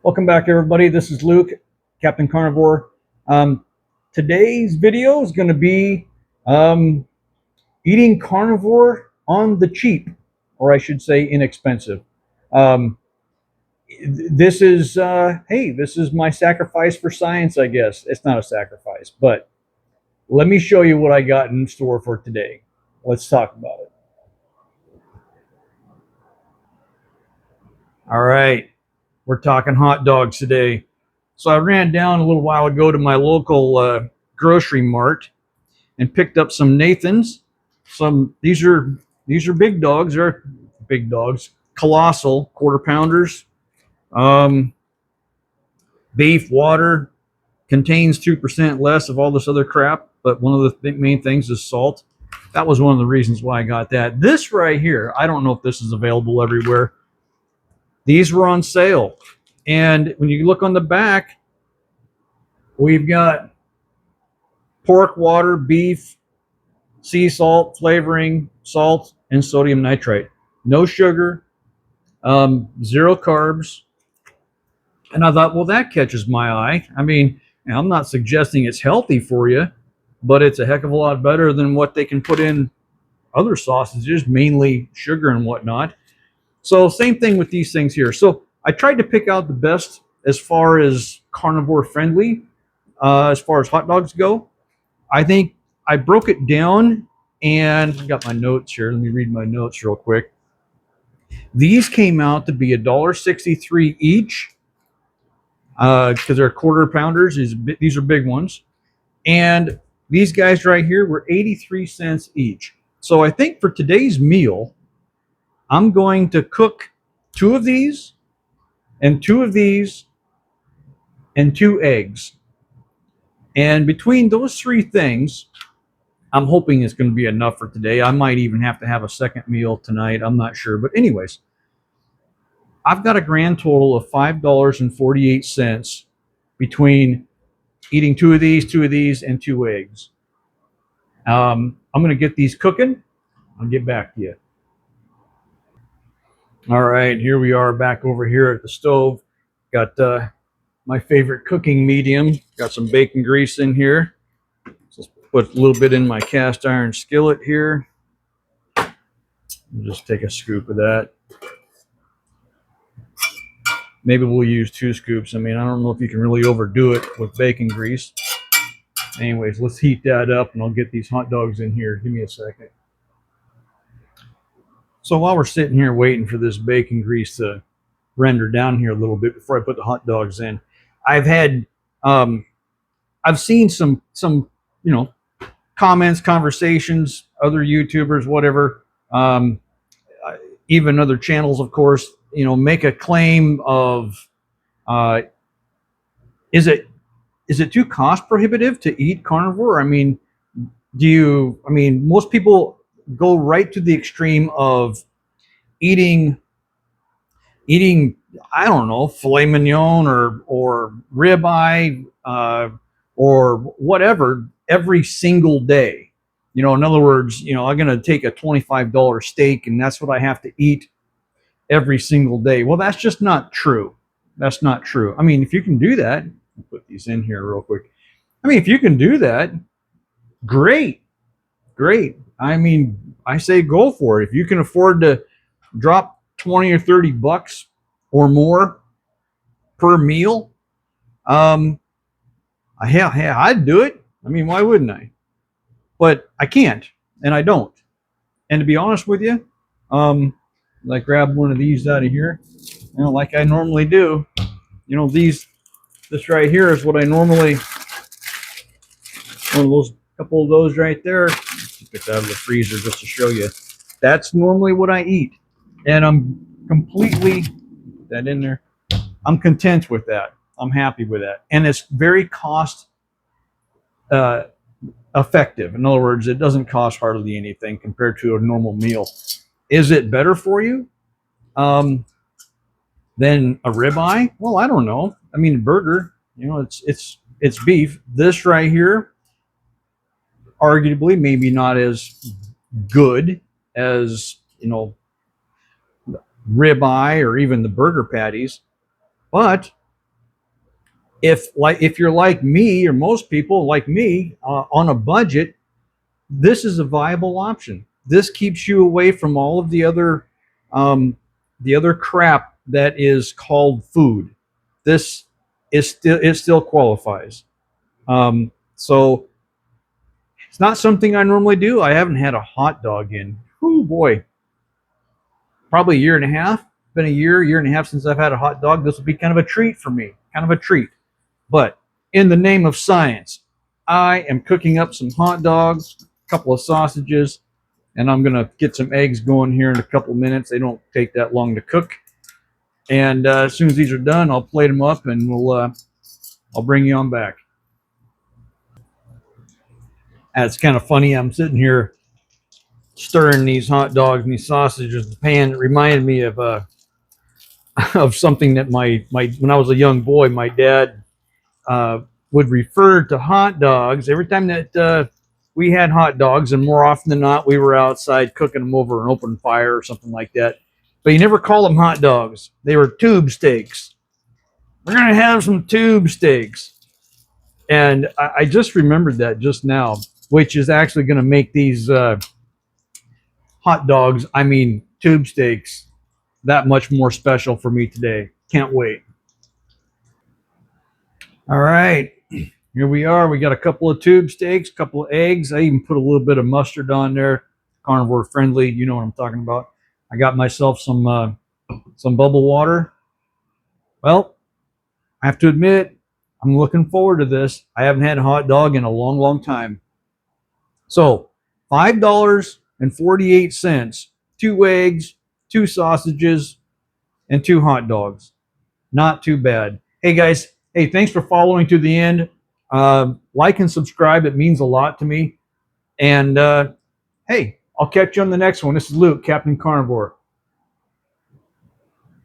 Welcome back, everybody. This is Luke, Captain Carnivore. Um, Today's video is going to be um, eating carnivore on the cheap, or I should say inexpensive. Um, this is my sacrifice for science, I guess. It's not a sacrifice, but let me show you what I got in store for today. Let's talk about it. All right, we're talking hot dogs today. So I ran down a little while ago to my local grocery mart and picked up some Nathans. These are big dogs. They're big dogs, colossal quarter pounders. Um, Beef, water, contains 2% less of all this other crap, but one of the main things is salt. That was one of the reasons why I got that. This right here, I don't know if this is available everywhere. These were on sale. And when you look on the back, we've got pork, water, beef, sea salt, flavoring, salt, and sodium nitrite. No sugar, zero carbs. And I thought, well, that catches my eye. I mean, I'm not suggesting it's healthy for you, but it's a heck of a lot better than what they can put in other sausages, mainly sugar and whatnot. So same thing with these things here. So I tried to pick out the best as far as carnivore friendly, as far as hot dogs go. I think I broke it down, and I got my notes here. Let me read my notes real quick. These came out to be $1.63 each, because they're quarter pounders. These are big ones. And these guys right here were 83 cents each. So I think for today's meal, I'm going to cook two of these and two of these and two eggs. And between those three things, I'm hoping it's going to be enough for today. I might even have to have a second meal tonight. I'm not sure. But anyways, I've got a grand total of $5.48 between eating two of these, and two eggs. I'm going to get these cooking. I'll get back to you. All right, here we are back over here at the stove. Got my favorite cooking medium. Got some bacon grease in here. So put a little bit in my cast iron skillet here. Just take a scoop of that. Maybe we'll use 2 scoops. I mean, I don't know if you can really overdo it with bacon grease. Anyways, let's heat that up and I'll get these hot dogs in here. Give me a second. So while we're sitting here waiting for this bacon grease to render down here a little bit before I put the hot dogs in, I've seen some comments, conversations, other YouTubers, whatever, even other channels, of course, make a claim of, is it too cost prohibitive to eat carnivore? I mean, most people go right to the extreme of eating, I don't know, filet mignon or ribeye, or whatever every single day. In other words, I'm going to take a $25 steak and that's what I have to eat every single day. Well, that's just not true. That's not true. I mean, if you can do that, I'll put these in here real quick. I mean, if you can do that, great. Great. I mean, I say go for it. If you can afford to drop 20 or 30 bucks or more per meal, I'd do it. I mean, why wouldn't I? But I can't, and I don't. And to be honest with you, I grab one of these out of here, like I normally do. This right here is what I normally, couple of those right there. Get that out of the freezer just to show you. That's normally what I eat, and I'm completely, put that in there. I'm content with that. I'm happy with that, and it's very cost effective. In other words, it doesn't cost hardly anything compared to a normal meal. Is it better for you than a ribeye? Well, I don't know. I mean, burger, it's beef. This right here, arguably, maybe not as good as ribeye or even the burger patties, but if you're like me, or most people like me, on a budget, this is a viable option. This keeps you away from all of um, the other crap that is called food. This is still, it still qualifies. So it's not something I normally do. I haven't had a hot dog in, oh boy, probably a year and a half. Been a year and a half since I've had a hot dog. This will be kind of a treat for me, kind of a treat. But in the name of science, I am cooking up some hot dogs, a couple of sausages, and I'm gonna get some eggs going here in a couple of minutes. They don't take that long to cook. And as soon as these are done, I'll plate them up, and I'll bring you on back. And it's kind of funny. I'm sitting here stirring these hot dogs and these sausages in the pan. It reminded me of of something that my when I was a young boy, my dad would refer to hot dogs every time that we had hot dogs, and more often than not, we were outside cooking them over an open fire or something like that. But you never called them hot dogs; they were tube steaks. We're gonna have some tube steaks, and I just remembered that just now, which is actually going to make these hot dogs, I mean tube steaks, that much more special for me today. Can't wait. All right, here we are. We got a couple of tube steaks, a couple of eggs. I even put a little bit of mustard on there. Carnivore friendly, you know what I'm talking about. I got myself some bubble water. Well, I have to admit, I'm looking forward to this. I haven't had a hot dog in a long, long time. So, $5.48, two eggs, two sausages, and two hot dogs. Not too bad. Hey guys, hey, thanks for following to the end. Like and subscribe, it means a lot to me. And hey, I'll catch you on the next one. This is Luke, Captain Carnivore.